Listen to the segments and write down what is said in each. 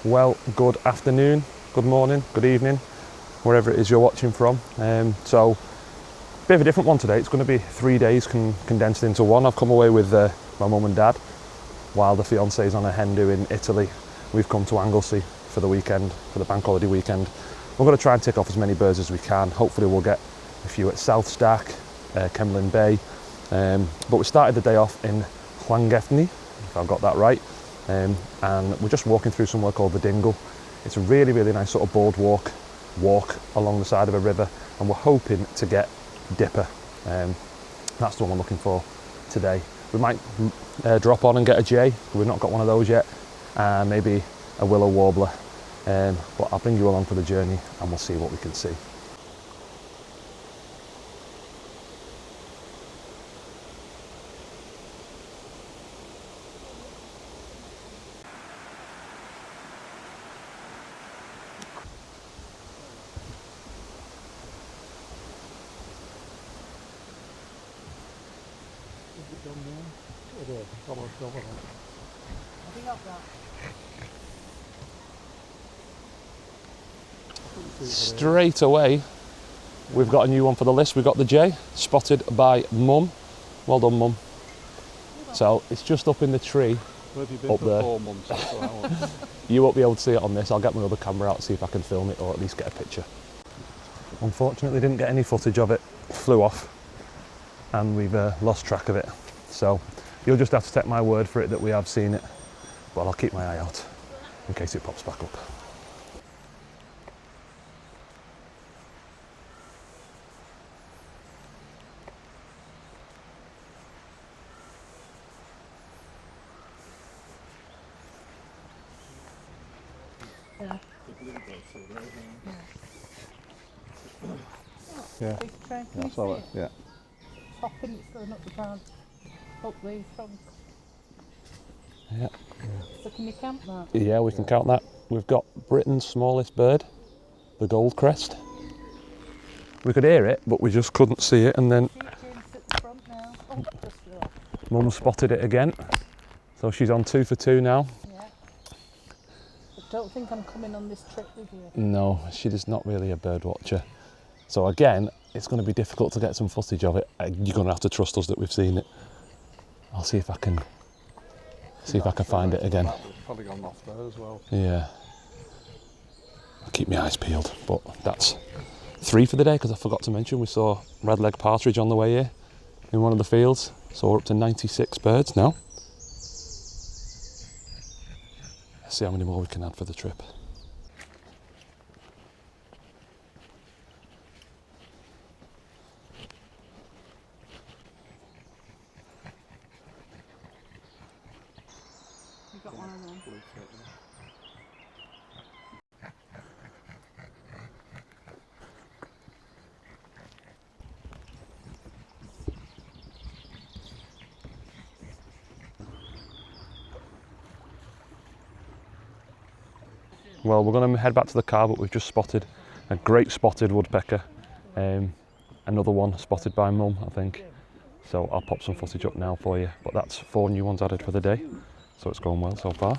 Well, good afternoon, good morning, good evening, wherever it is you're watching from. So, bit of a different one today. It's going to be 3 days condensed into one. I've come away with my mum and dad while the fiance is on a hen do in Italy. We've come to Anglesey for the weekend, for the bank holiday weekend. We're going to try and tick off as many birds as we can. Hopefully we'll get a few at South Stack, Cemlyn Bay. But we started the day off in deafening, if I've got that right. And we're just walking through somewhere called the Dingle. It's a really, really nice sort of boardwalk walk along the side of a river, and we're hoping to get dipper. That's the one we're looking for today. We might drop on and get a jay. We've not got one of those yet. Maybe a willow warbler. But I'll bring you along for the journey and we'll see what we can see. Straight away, we've got a new one for the list. We've got the jay, spotted by Mum. Well done, Mum. So it's just up in the tree. Where have you been up for there. 4 months? You won't be able to see it on this. I'll get my other camera out, see if I can film it or at least get a picture. Unfortunately, didn't get any footage of it. Flew off, and we've lost track of it. So you'll just have to take my word for it that we have seen it. But I'll keep my eye out in case it pops back up. Yeah, I saw it. Yeah. Hopping, it's going up the ground, up the trunk. Yeah. So can you count that? Yeah, we can count that. We've got Britain's smallest bird, the goldcrest. We could hear it, but we just couldn't see it. And then She's at the front now. Oh, just there. Mum spotted it again. So she's on 2 for 2 now. Yeah. But don't think I'm coming on this trip with you. No, she is not really a bird watcher. So again, it's going to be difficult to get some footage of it. You're going to have to trust us that we've seen it. I'll see if I can find it again. It's probably gone off there as well. Yeah. I'll keep my eyes peeled. But that's 3 for the day, because I forgot to mention we saw red-legged partridge on the way here in one of the fields. So we're up to 96 birds now. Let's see how many more we can add for the trip. You've got one of them. Well, we're going to head back to the car, but we've just spotted a great spotted woodpecker. Another one spotted by Mum, I think. So I'll pop some footage up now for you. But that's 4 new ones added for the day. So it's going well so far.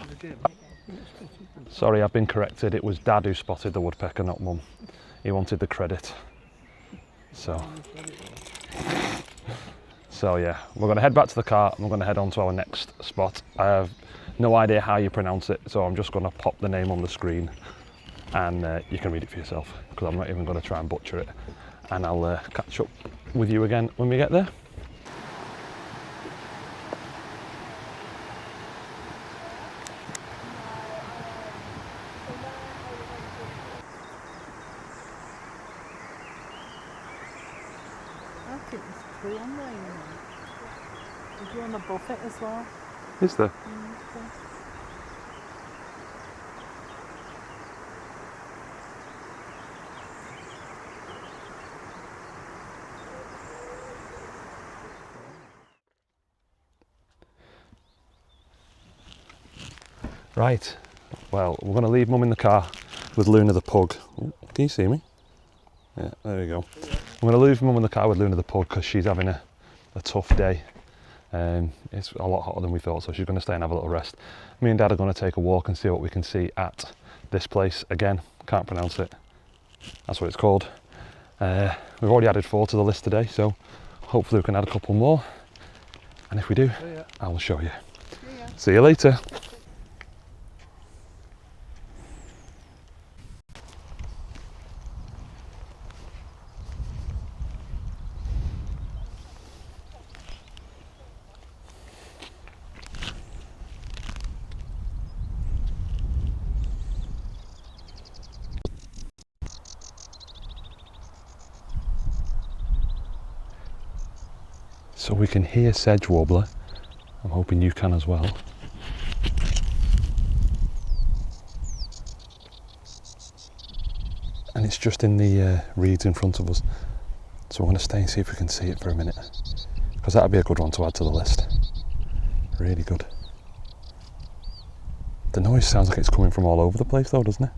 Sorry, I've been corrected. It was Dad who spotted the woodpecker, not Mum. He wanted the credit. So yeah, we're going to head back to the car and we're going to head on to our next spot. I have no idea how you pronounce it, so I'm just going to pop the name on the screen and you can read it for yourself, because I'm not even going to try and butcher it. And I'll catch up with you again when we get there. I think there's 2 on there, you know. There's one above it as well. Is there? Okay. Right, well, we're going to leave Mum in the car with Luna the pug. Oh, can you see me? Yeah, there we go. I'm going to leave Mum in the car with Luna the pug because she's having a tough day. It's a lot hotter than we thought, so she's going to stay and have a little rest. Me and Dad are going to take a walk and see what we can see at this place. Again, can't pronounce it. That's what it's called. We've already added 4 to the list today, so hopefully we can add a couple more. And if we do, I will show you. See you later. So we can hear sedge warbler. I'm hoping you can as well. And it's just in the reeds in front of us. So we're going to stay and see if we can see it for a minute, because that'd be a good one to add to the list. Really good. The noise sounds like it's coming from all over the place though, doesn't it?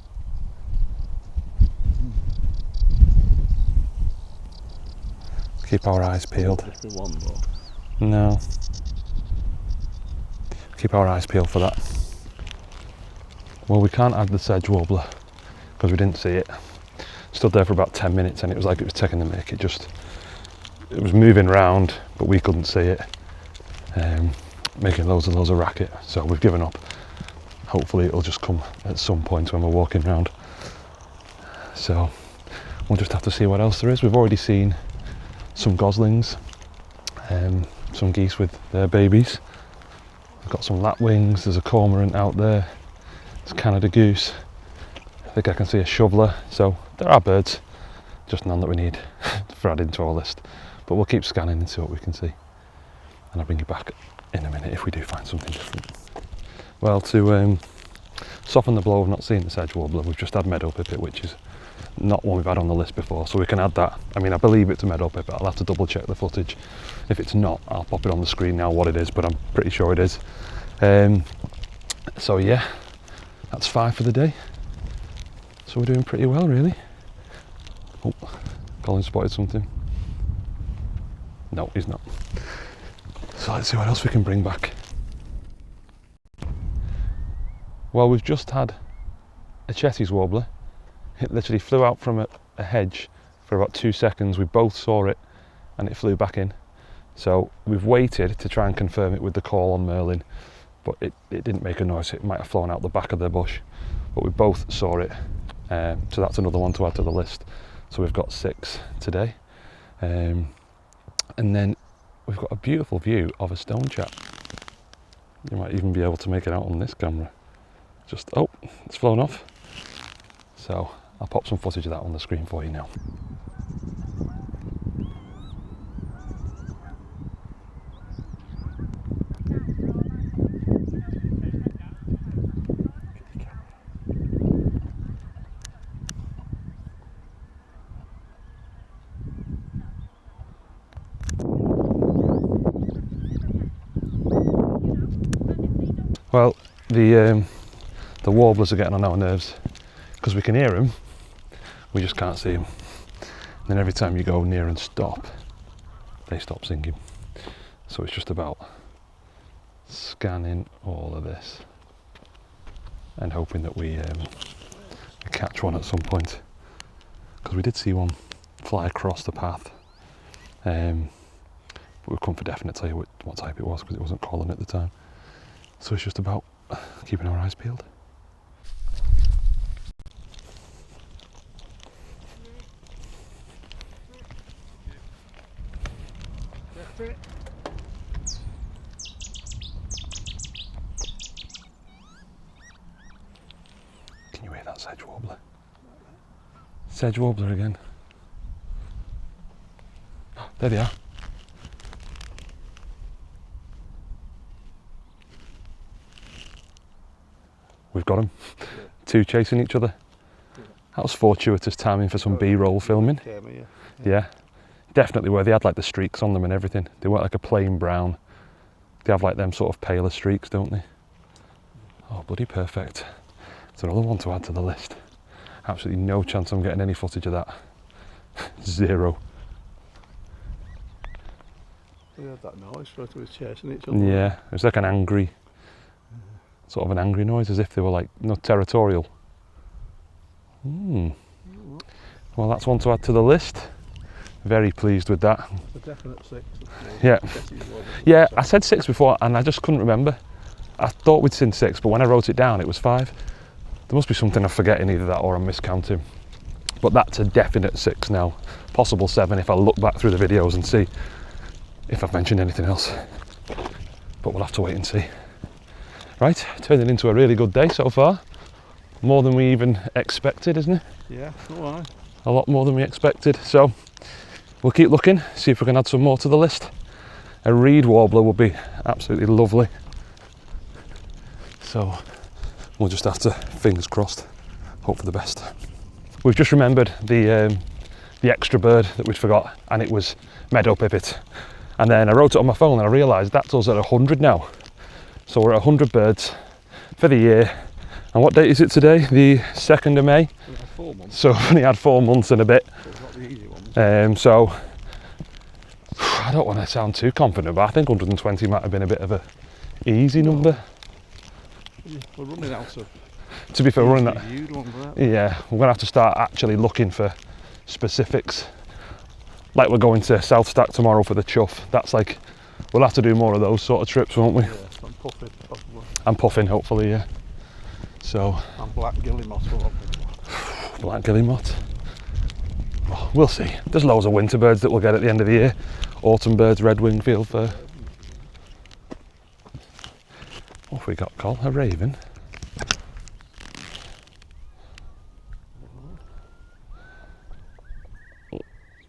Keep our eyes peeled. No. Keep our eyes peeled for that. Well, we can't add the sedge warbler because we didn't see it. Stood there for about 10 minutes and it was like it was taking the mick. It was moving around, but we couldn't see it. Making loads of racket. So we've given up. Hopefully it'll just come at some point when we're walking around. So we'll just have to see what else there is. We've already seen some goslings, some geese with their babies. We've got some lapwings, there's a cormorant out there, there's Canada goose. I think I can see a shoveler, so there are birds, just none that we need for adding to our list. But we'll keep scanning and see what we can see. And I'll bring you back in a minute if we do find something different. Well, to soften the blow of not seeing the sedge warbler, we've just had meadow pipit, which is not one we've had on the list before, so we can add that. I mean, I believe it's a meadow pipit. I'll have to double check the footage. If it's not, I'll pop it on the screen now what it is, but I'm pretty sure it is. So yeah, that's 5 for the day. So we're doing pretty well, really. Oh, Colin spotted something. No, he's not. So let's see what else we can bring back. Well, we've just had a Chetty's warbler. It literally flew out from a hedge for about 2 seconds. We both saw it and it flew back in. So we've waited to try and confirm it with the call on Merlin, but it didn't make a noise. It might have flown out the back of the bush, but we both saw it. So that's another one to add to the list. So we've got 6 today. And then we've got a beautiful view of a stone chap. You might even be able to make it out on this camera. Just, oh, it's flown off. So I'll pop some footage of that on the screen for you now. Well, the warblers are getting on our nerves because we can hear them, we just can't see them. And then every time you go near and stop, they stop singing. So it's just about scanning all of this and hoping that we catch one at some point, because we did see one fly across the path, but we couldn't for definite tell you what type it was because it wasn't calling at the time. So it's just about keeping our eyes peeled. Can you hear that sedge warbler? Sedge warbler again. There they are. We've got them. Yeah. 2 chasing each other. Yeah. That was fortuitous timing for some B-roll filming. Yeah, definitely were. They had like the streaks on them and everything. They weren't like a plain brown. They have like them sort of paler streaks, don't they? Oh, bloody perfect. It's another one to add to the list. Absolutely no chance I'm getting any footage of that. 0. We had that noise, so we were chasing each other. Yeah, it was like an angry, sort of an angry noise, as if they were like not territorial. Well, that's one to add to the list. Very pleased with that. A definite 6. Yeah. Yeah, I said 6 before and I just couldn't remember. I thought we'd seen 6, but when I wrote it down, it was 5. There must be something I'm forgetting, either that or I'm miscounting. But that's a definite 6 now. Possible 7 if I look back through the videos and see if I've mentioned anything else. But we'll have to wait and see. Right, turning into a really good day so far. More than we even expected, isn't it? Yeah, so I. A lot more than we expected. So we'll keep looking, see if we can add some more to the list. A reed warbler would be absolutely lovely. So we'll just have to, fingers crossed, hope for the best. We've just remembered the extra bird that we'd forgot, and it was meadow pipit. And then I wrote it on my phone and I realised that's us at 100 now. So we're at 100 birds for the year. And what date is it today? The 2nd of May. We had 4 months. So we've only had 4 months and a bit. So it's not the easy one. So I don't want to sound too confident, but I think 120 might have been a bit of a easy number. We're running out of. To be fair, we're running that. Yeah, we're gonna have to start actually looking for specifics. Like we're going to South Stack tomorrow for the Chough. That's like, we'll have to do more of those sort of trips, won't we? Yeah, and Puffin possibly. And Puffin, hopefully, yeah. So. And black guillemot. Black guillemot. Well, we'll see. There's loads of winter birds that we'll get at the end of the year. Autumn birds, red-winged field fur. What have we got, Col? A raven.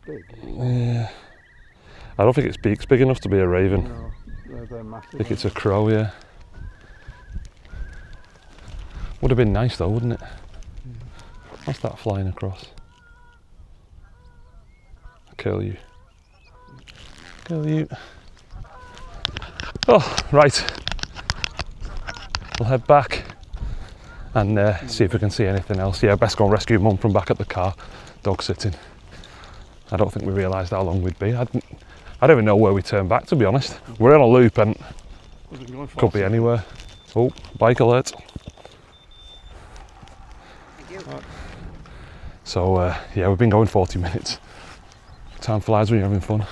Big. Yeah. I don't think its beak's big enough to be a raven. No, they're massive. I think it's a crow, yeah. Would have been nice though, wouldn't it? What's that flying across? Kill you. Kill you. Oh, right. We'll head back and see if we can see anything else. Yeah, best go and rescue Mum from back at the car, dog sitting. I don't think we realised how long we'd be. I don't even know where we turn back, to be honest. We're on a loop and could be anywhere. Oh, bike alert. So yeah, we've been going 40 minutes. Time flies when you're having fun.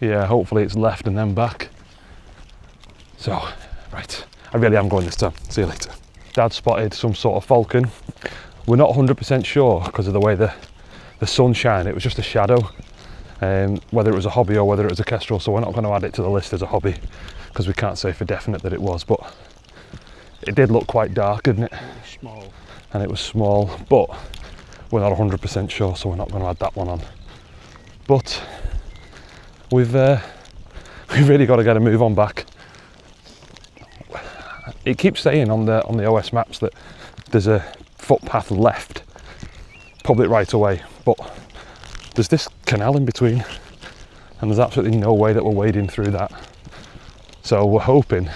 Yeah, hopefully it's left and then back. So, right, I really am going this time. See you later. Dad spotted some sort of falcon. We're not 100% sure because of the way the sun shine. It was just a shadow, whether it was a hobby or whether it was a kestrel. So we're not going to add it to the list as a hobby because we can't say for definite that it was. But it did look quite dark, didn't it? It was small. And it was small, but we're not 100% sure, so we're not going to add that one on. But we've really got to get a move on back. It keeps saying on the OS maps that there's a footpath left, public right away, but there's this canal in between and there's absolutely no way that we're wading through that. So we're hoping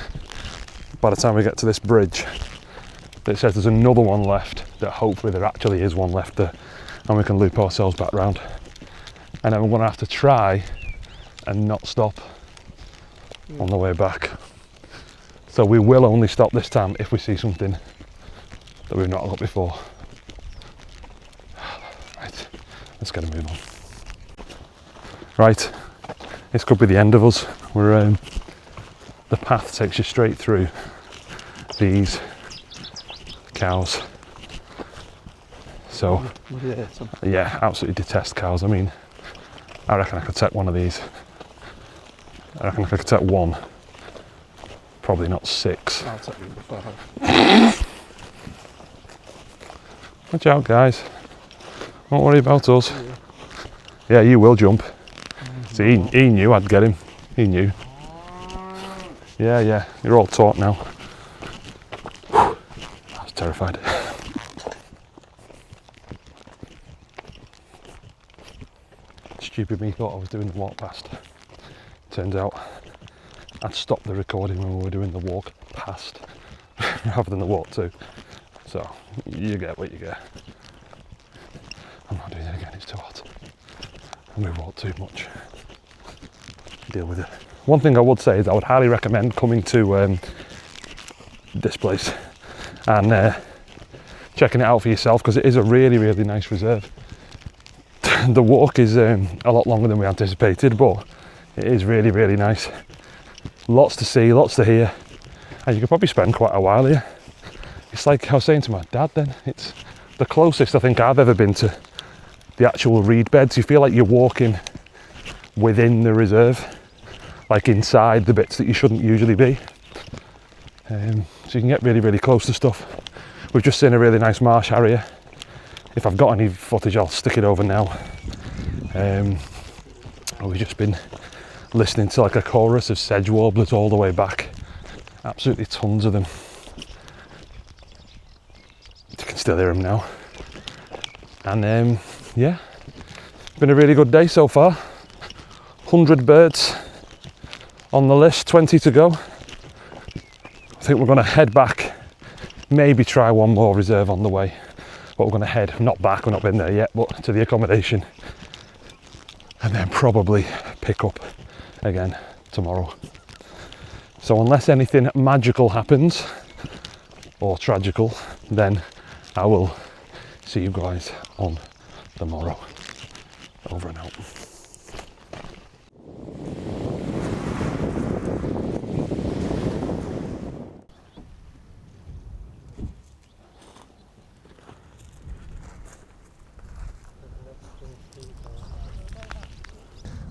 by the time we get to this bridge that it says there's another one left, that hopefully there actually is one left there and we can loop ourselves back round. And then we're going to have to try and not stop on the way back. So we will only stop this time if we see something that we've not got before. Right, let's get a move on. Right, this could be the end of us. We're the path takes you straight through these cows. So yeah, absolutely detest cows. I mean, I reckon I could take one of these. I reckon I could take one. Probably not 6. I'll take number 5. Watch out, guys. Don't worry about us. Yeah, you will jump. See, he knew I'd get him. He knew. Yeah, you're all taut now. I was terrified. Stupid me thought I was doing the walk past. Turns out I'd stopped the recording when we were doing the walk past rather than the walk to. So you get what you get. I'm not doing it again, it's too hot. And we walk too much. deal with it. One thing I would say is I would highly recommend coming to this place and checking it out for yourself, because it is a really, really nice reserve. The walk is a lot longer than we anticipated, but it is really, really nice. Lots to see, lots to hear, and you could probably spend quite a while here. It's like I was saying to my dad then, it's the closest I think I've ever been to the actual reed beds. You feel like you're walking within the reserve, like inside the bits that you shouldn't usually be. So you can get really, really close to stuff. We've just seen a really nice marsh area. If I've got any footage, I'll stick it over now. We've just been listening to like a chorus of sedge warblers all the way back. Absolutely tons of them. You can still hear them now. And yeah, been a really good day so far. 100 birds on the list, 20 to go. I think we're going to head back, maybe try one more reserve on the way. But we're going to head, not back, we've not been there yet, but to the accommodation. And then probably pick up again tomorrow. So unless anything magical happens, or tragical, then I will see you guys on the morrow. Over and out.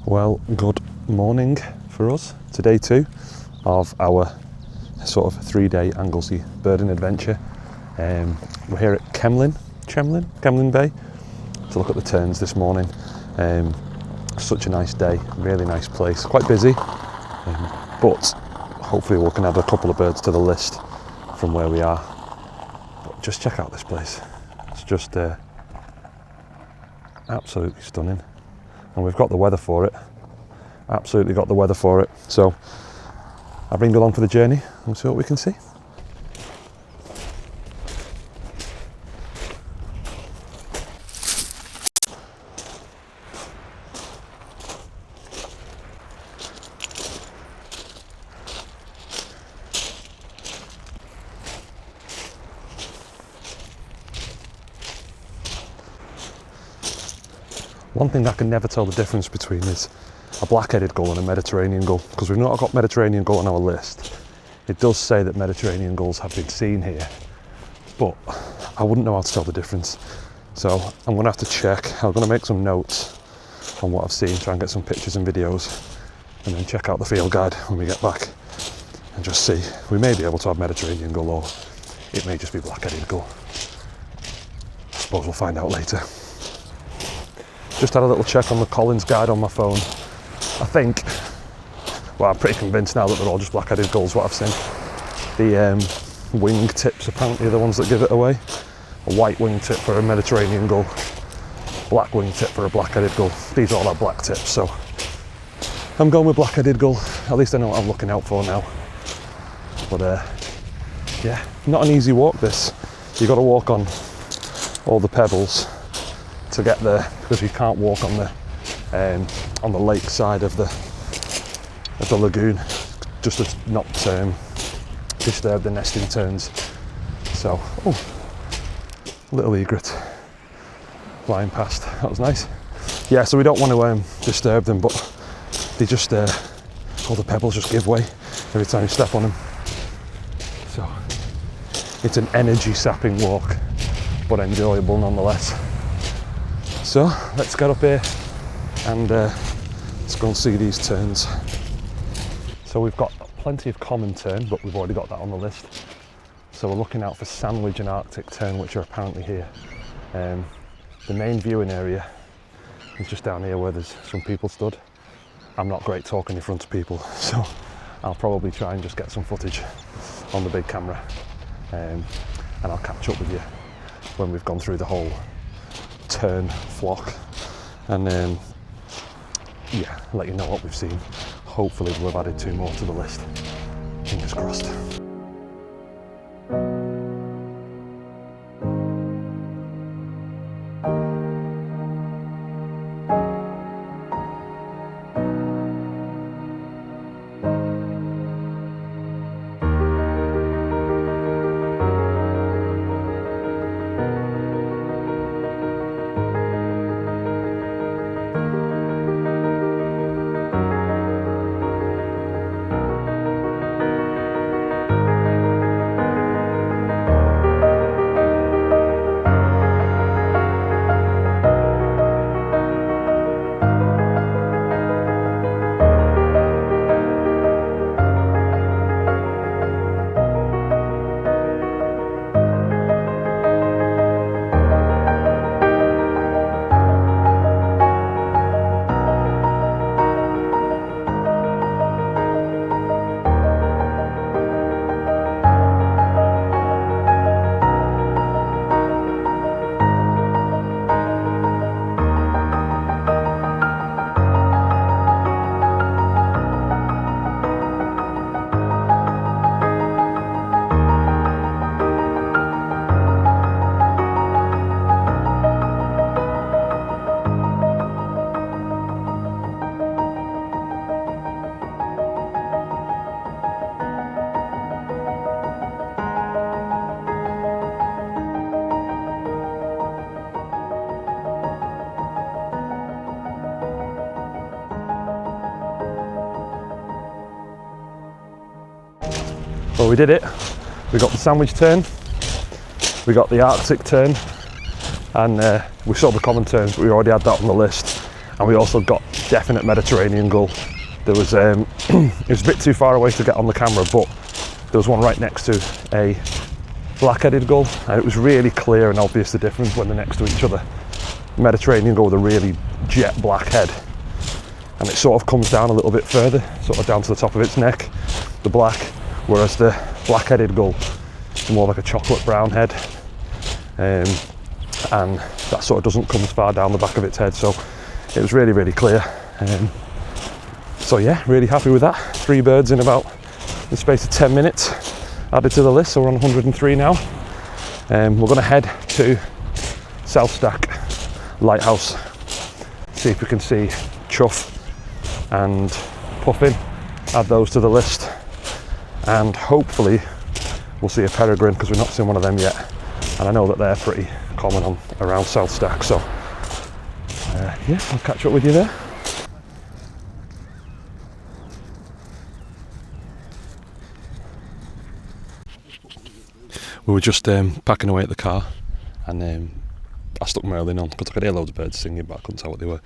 Well, good morning for us. It's day 2 of our sort of 3-day Anglesey birding adventure. We're here at Cemlyn Bay to look at the terns this morning. Such a nice day, really nice place, quite busy, but hopefully we can add a couple of birds to the list from where we are. But just check out this place, it's just absolutely stunning, and we've got the weather for it, absolutely got the weather for it. So I'll bring you along for the journey and we'll see what we can see. One thing I can never tell the difference between is a black-headed gull and a Mediterranean gull, because we've not got Mediterranean gull on our list. It does say that Mediterranean gulls have been seen here, but I wouldn't know how to tell the difference. So I'm going to have to check. I'm going to make some notes on what I've seen, try and get some pictures and videos, and then check out the field guide when we get back and just see. We may be able to have Mediterranean gull, or it may just be black-headed gull. I suppose we'll find out later. Just had a little check on the Collins guide on my phone. I think, well, I'm pretty convinced now that they're all just black-headed gulls, what I've seen. The wing tips apparently are the ones that give it away. A white wing tip for a Mediterranean gull, black wing tip for a black-headed gull. These all have black tips, so I'm going with black-headed gull. At least I know what I'm looking out for now. But yeah, not an easy walk this. You've got to walk on all the pebbles to get there, because you can't walk on the lake side of the lagoon, just to not disturb the nesting terns. So, oh, little egret flying past. That was nice. Yeah, so we don't want to disturb them, but they just all the pebbles just give way every time you step on them. So it's an energy sapping walk, but enjoyable nonetheless. So let's get up here and let's go and see these terns. So we've got plenty of common tern, but we've already got that on the list. So we're looking out for Sandwich and Arctic Tern, which are apparently here. The main viewing area is just down here where there's some people stood. I'm not great talking in front of people, so I'll probably try and just get some footage on the big camera, and I'll catch up with you when we've gone through the whole tern flock, and yeah, let you know what we've seen. Hopefully we'll have added 2 more to the list. Fingers crossed. Well, we did it. We got the Sandwich Tern, we got the Arctic Tern, and we saw the common terns, but we already had that on the list. And we also got definite Mediterranean gull. There was, it was a bit too far away to get on the camera, but there was one right next to a black-headed gull, and it was really clear and obvious the difference when they're next to each other. Mediterranean gull with a really jet black head, and it sort of comes down a little bit further, sort of down to the top of its neck, the black, whereas the black-headed gull is more like a chocolate brown head, and that sort of doesn't come as far down the back of its head, so it was really, really clear. So yeah, really happy with that. 3 birds in about the space of 10 minutes added to the list, so we're on 103 now. We're going to head to South Stack Lighthouse, see if we can see Chough and Puffin, add those to the list, and hopefully we'll see a peregrine, because we've not seen one of them yet, and I know that they're pretty common around South Stack, so yeah, I'll catch up with you there. We were just packing away at the car, and I stuck Merlin on because I could hear loads of birds singing, but I couldn't tell what they were.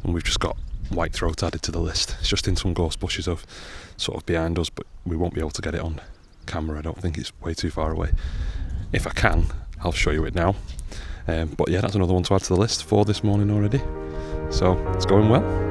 And we've just got white throat added to the list. It's just in some gorse bushes of sort of behind us, but we won't be able to get it on camera. I don't think it's way too far away. If I can, I'll show you it now. But yeah, that's another one to add to the list for this morning already. So it's going well.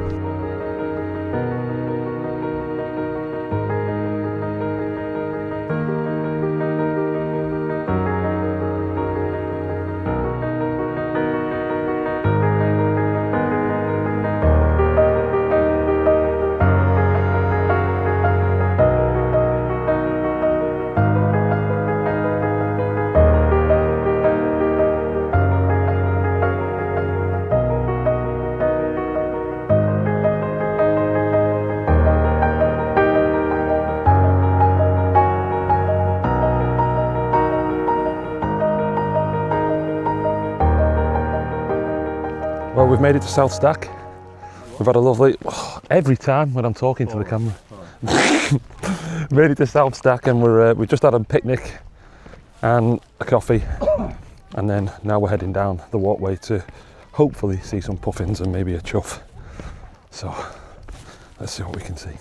Well, we've made it to South Stack. We've had a lovely, every time when I'm talking to the camera. Made it to South Stack, and we've just had a picnic and a coffee, and then now we're heading down the walkway to hopefully see some puffins and maybe a chough. So let's see what we can see.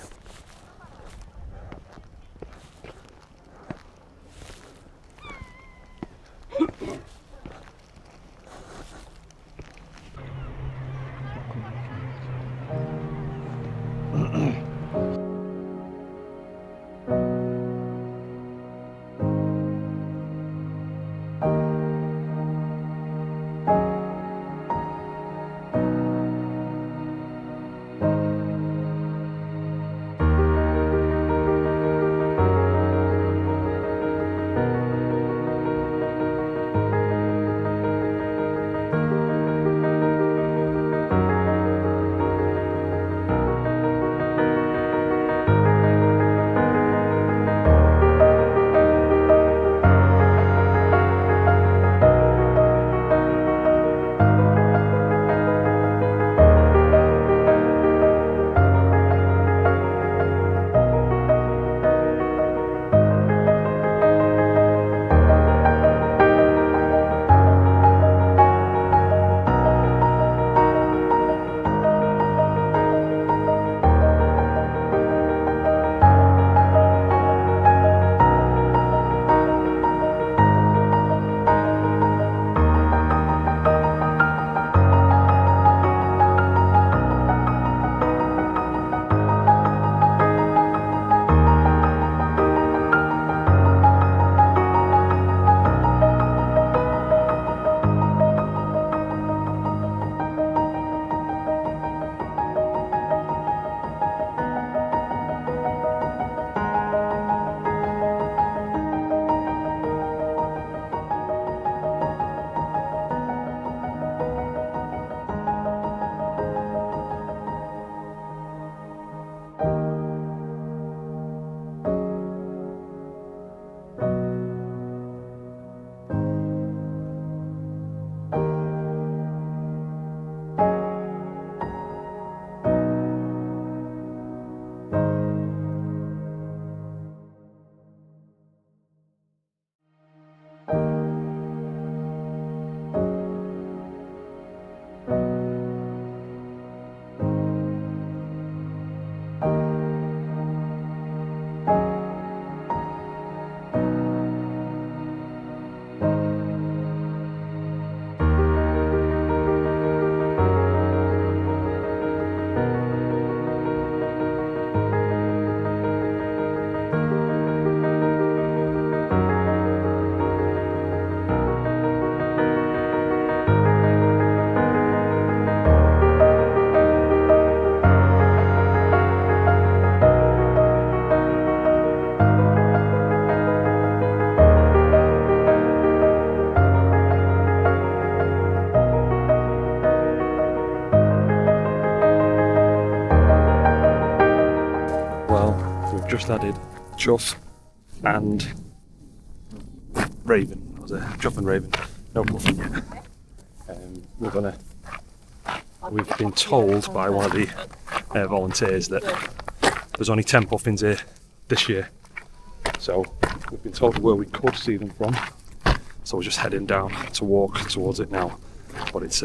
just added Chough and Raven. Was it Chough and Raven? No puffin yet. We've been told by one of the volunteers that there's only 10 puffins here this year. So we've been told where we could see them from. So we're just heading down to walk towards it now. But it's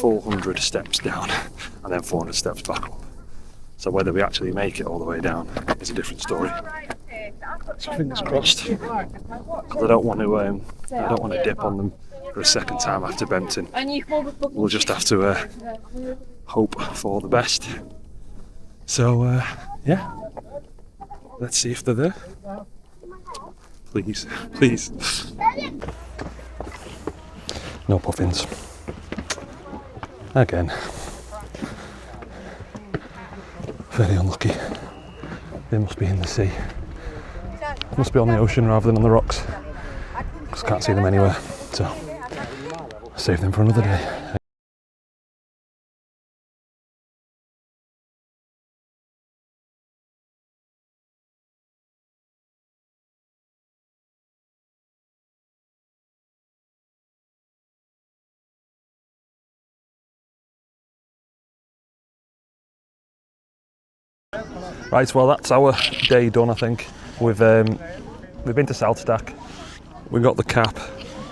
400 steps down and then 400 steps back up. So whether we actually make it all the way down is a different story. So fingers crossed. Because I don't want to dip on them for a second time after Bempton. We'll just have to hope for the best. So yeah, let's see if they're there. Please, please. No puffins. Again. Very unlucky. They must be in the sea. Must be on the ocean rather than on the rocks. Just can't see them anywhere. So, save them for another day. Right, well that's our day done. I think we've been to South Stack, we got the cap,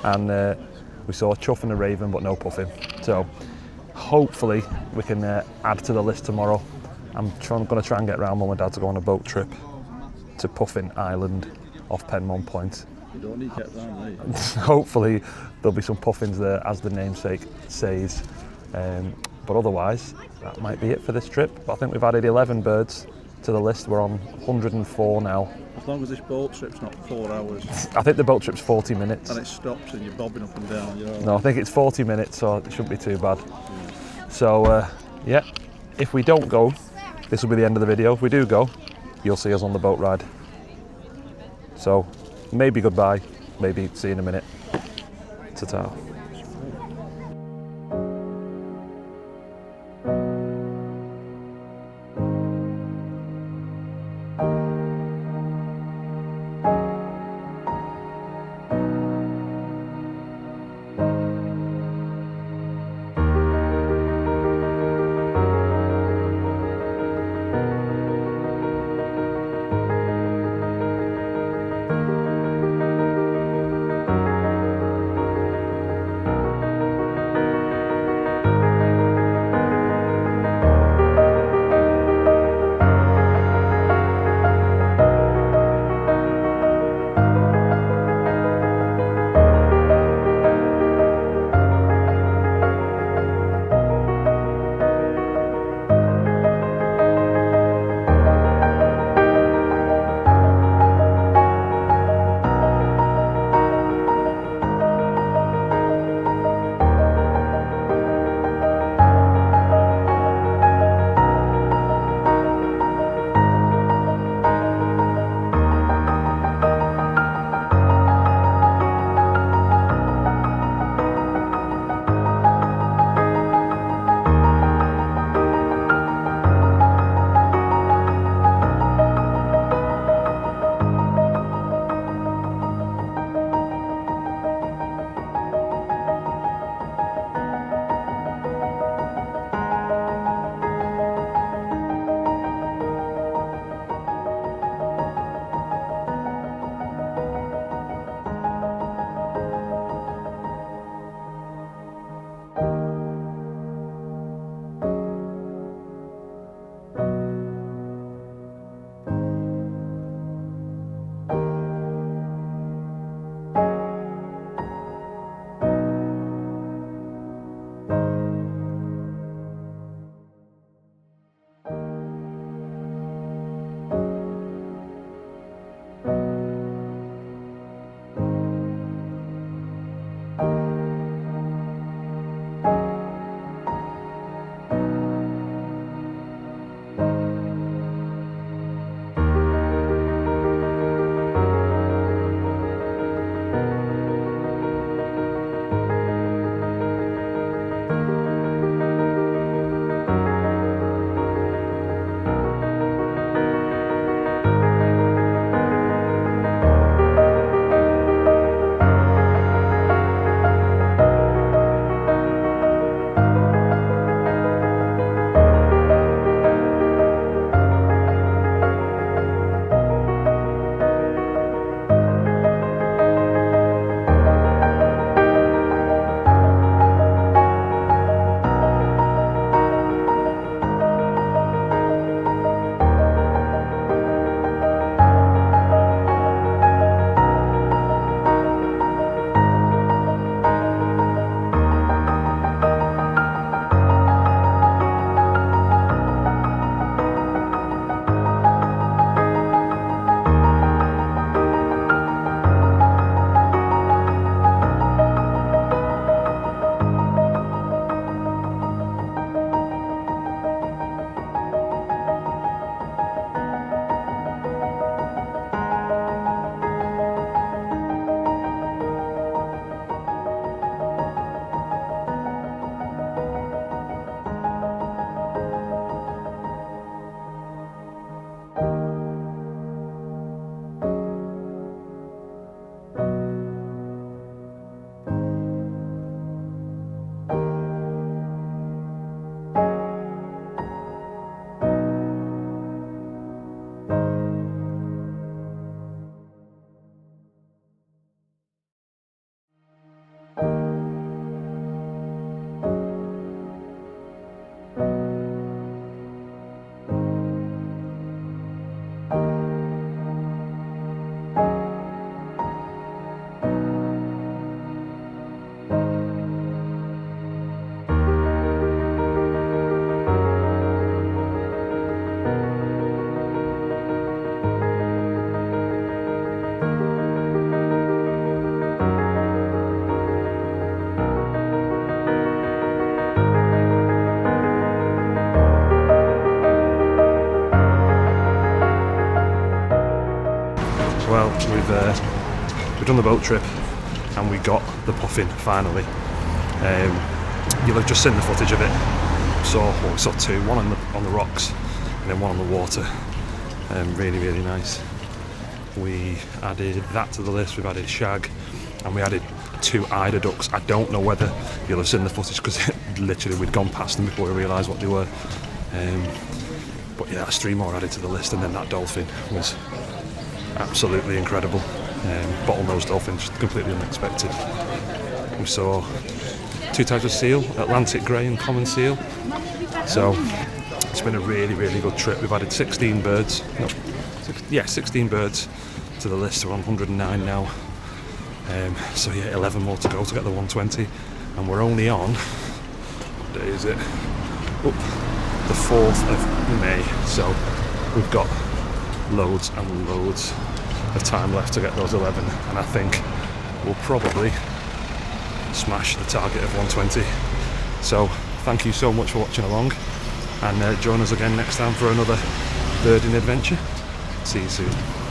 and we saw a Chough and a Raven, but no puffin. So hopefully we can add to the list tomorrow. I'm going to try and get round Mum and Dad to go on a boat trip to Puffin Island off Penmon Point. You don't need to get round there. Hopefully there'll be some puffins there, as the namesake says. But otherwise, that might be it for this trip. But I think we've added 11 birds to the list. We're on 104 now. As long as this boat trip's not 4 hours. I think the boat trip's 40 minutes. And it stops and you're bobbing up and down. You know. No, I think it's 40 minutes, so it shouldn't be too bad. Yeah. So, yeah, if we don't go, this will be the end of the video. If we do go, you'll see us on the boat ride. So, maybe goodbye, maybe see you in a minute. Ta-ta. we've done the boat trip and we got the puffin finally. You'll have just seen the footage of it. We saw two, one on the rocks and then one on the water. Really, really nice. We added that to the list. We've added shag and we added 2 eider ducks. I don't know whether you'll have seen the footage because literally we'd gone past them before we realised what they were. But yeah, that's 3 more added to the list, and then that dolphin was absolutely incredible. Bottlenose dolphin, just completely unexpected. We saw 2 types of seal, Atlantic grey and common seal. So it's been a really, really good trip. We've added 16 birds. 16 birds to the list. We're on 109 now. So yeah, 11 more to go to get the 120, and we're only on, what day is it? The 4th of May. So we've got loads and loads of time left to get those 11, and I think we'll probably smash the target of 120. So thank you so much for watching along, and join us again next time for another birding adventure. See you soon.